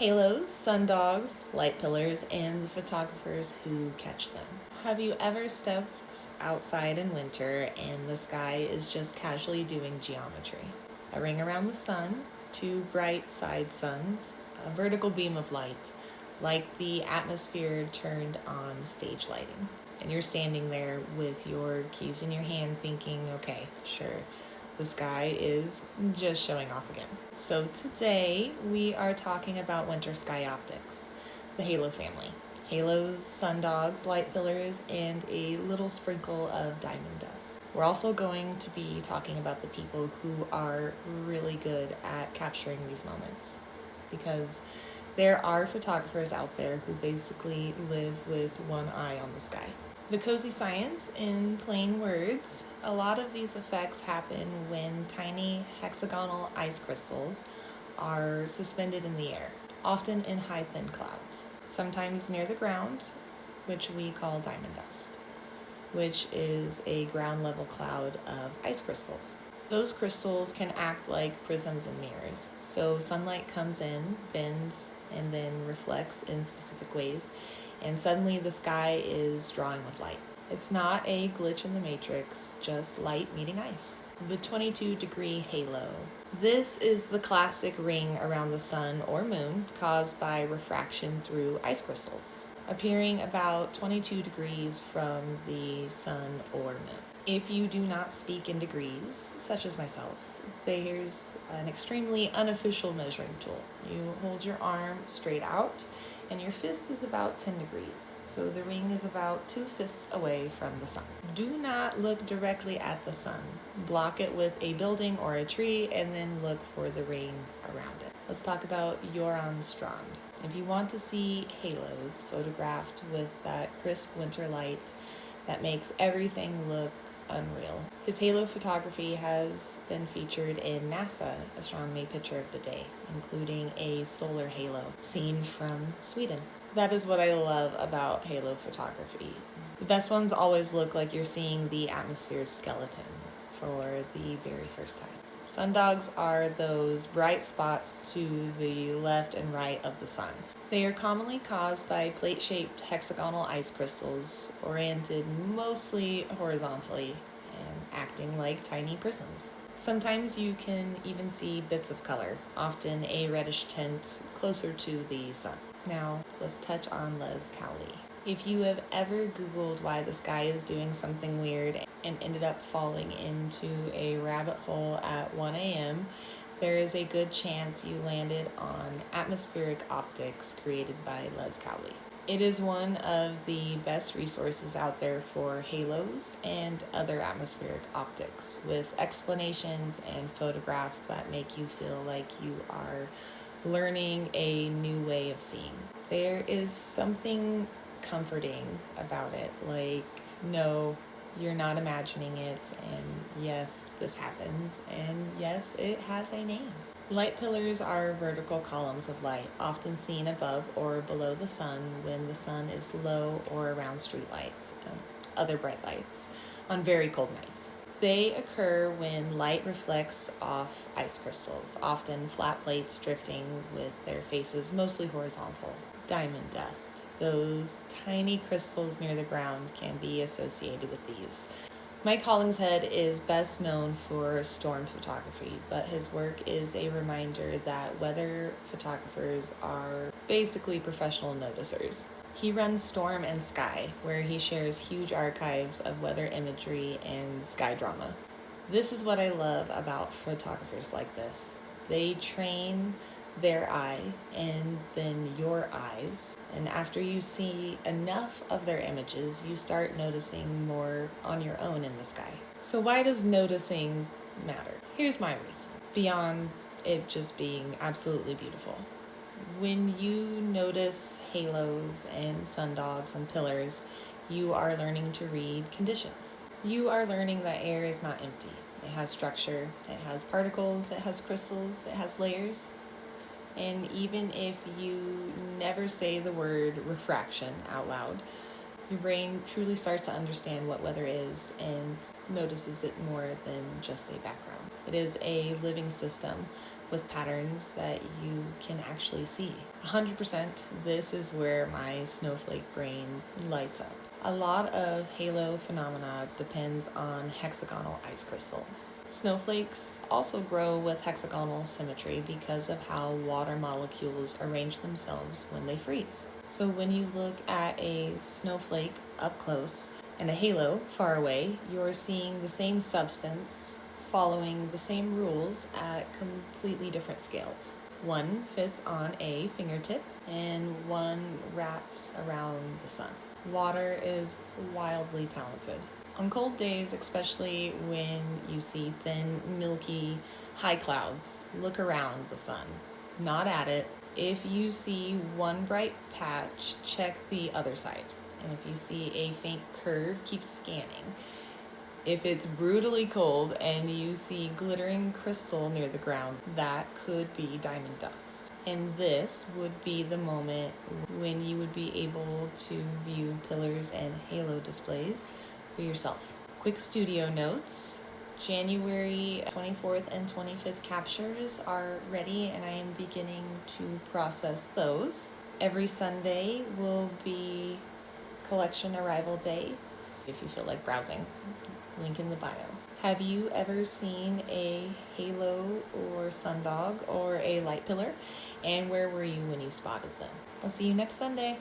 halos, sundogs, light pillars, and the photographers who catch them. Have you ever stepped outside in winter and the sky is just casually doing geometry? A ring around the sun, two bright side suns, a vertical beam of light, like the atmosphere turned on stage lighting. And you're standing there with your keys in your hand thinking, okay, sure, the sky is just showing off again. So today we are talking about winter sky optics, the halo family. Halos, sundogs, light pillars, and a little sprinkle of diamond dust. We're also going to be talking about the people who are really good at capturing these moments, because there are photographers out there who basically live with one eye on the sky. The cozy science, in plain words, a lot of these effects happen when tiny hexagonal ice crystals are suspended in the air, often in high thin clouds, sometimes near the ground, which we call diamond dust, which is a ground level cloud of ice crystals. Those crystals can act like prisms and mirrors, so sunlight comes in, bends, and then reflects in specific ways, and suddenly the sky is drawing with light. It's not a glitch in the matrix, just light meeting ice. The 22-degree halo. This is the classic ring around the sun or moon caused by refraction through ice crystals, appearing about 22 degrees from the sun or moon. If you do not speak in degrees, such as myself, there's an extremely unofficial measuring tool. You hold your arm straight out and your fist is about 10 degrees. So the ring is about 2 fists away from the sun. Do not look directly at the sun. Block it with a building or a tree and then look for the ring around it. Let's talk about Göran Strand. If you want to see halos photographed with that crisp winter light that makes everything look unreal, his halo photography has been featured in NASA Astronomy Picture of the Day, including a solar halo seen from Sweden. That is what I love about halo photography. The best ones always look like you're seeing the atmosphere's skeleton for the very first time. Sundogs are those bright spots to the left and right of the sun. They are commonly caused by plate-shaped hexagonal ice crystals oriented mostly horizontally and acting like tiny prisms. Sometimes you can even see bits of color, often a reddish tint closer to the sun. Now, let's touch on Les Cowley. If you have ever Googled why the sky is doing something weird and ended up falling into a rabbit hole at 1 a.m., there is a good chance you landed on atmospheric optics created by Les Cowley. It is one of the best resources out there for halos and other atmospheric optics, with explanations and photographs that make you feel like you are learning a new way of seeing. There is something comforting about it, like, no, you're not imagining it, and yes, this happens, and yes, it has a name. Light pillars are vertical columns of light, often seen above or below the sun when the sun is low or around streetlights and other bright lights on very cold nights. They occur when light reflects off ice crystals, often flat plates drifting with their faces mostly horizontal. Diamond dust. Those tiny crystals near the ground can be associated with these. Mike Hollingshead is best known for storm photography, but his work is a reminder that weather photographers are basically professional noticers. He runs Storm and Sky, where he shares huge archives of weather imagery and sky drama. This is what I love about photographers like this. They train their eye and then your eyes, and after you see enough of their images, you start noticing more on your own in the sky. So why does noticing matter? Here's my reason, beyond it just being absolutely beautiful. When you notice halos and sundogs and pillars, you are learning to read conditions. You are learning that air is not empty. It has structure, it has particles, it has crystals, it has layers. And even if you never say the word refraction out loud, your brain truly starts to understand what weather is and notices it more than just a background. It is a living system with patterns that you can actually see. 100%, this is where my snowflake brain lights up. A lot of halo phenomena depends on hexagonal ice crystals. Snowflakes also grow with hexagonal symmetry because of how water molecules arrange themselves when they freeze. So when you look at a snowflake up close and a halo far away, you're seeing the same substance following the same rules at completely different scales. One fits on a fingertip and one wraps around the sun. Water is wildly talented. On cold days, especially when you see thin, milky, high clouds, look around the sun, not at it. If you see one bright patch, check the other side. And if you see a faint curve, keep scanning. If it's brutally cold and you see glittering crystal near the ground, that could be diamond dust. And this would be the moment when you would be able to view pillars and halo displays for yourself. Quick studio notes. January 24th and 25th captures are ready, and I am beginning to process those. Every Sunday will be collection arrival day, if you feel like browsing. Link in the bio. Have you ever seen a halo or sundog or a light pillar? And where were you when you spotted them? I'll see you next Sunday.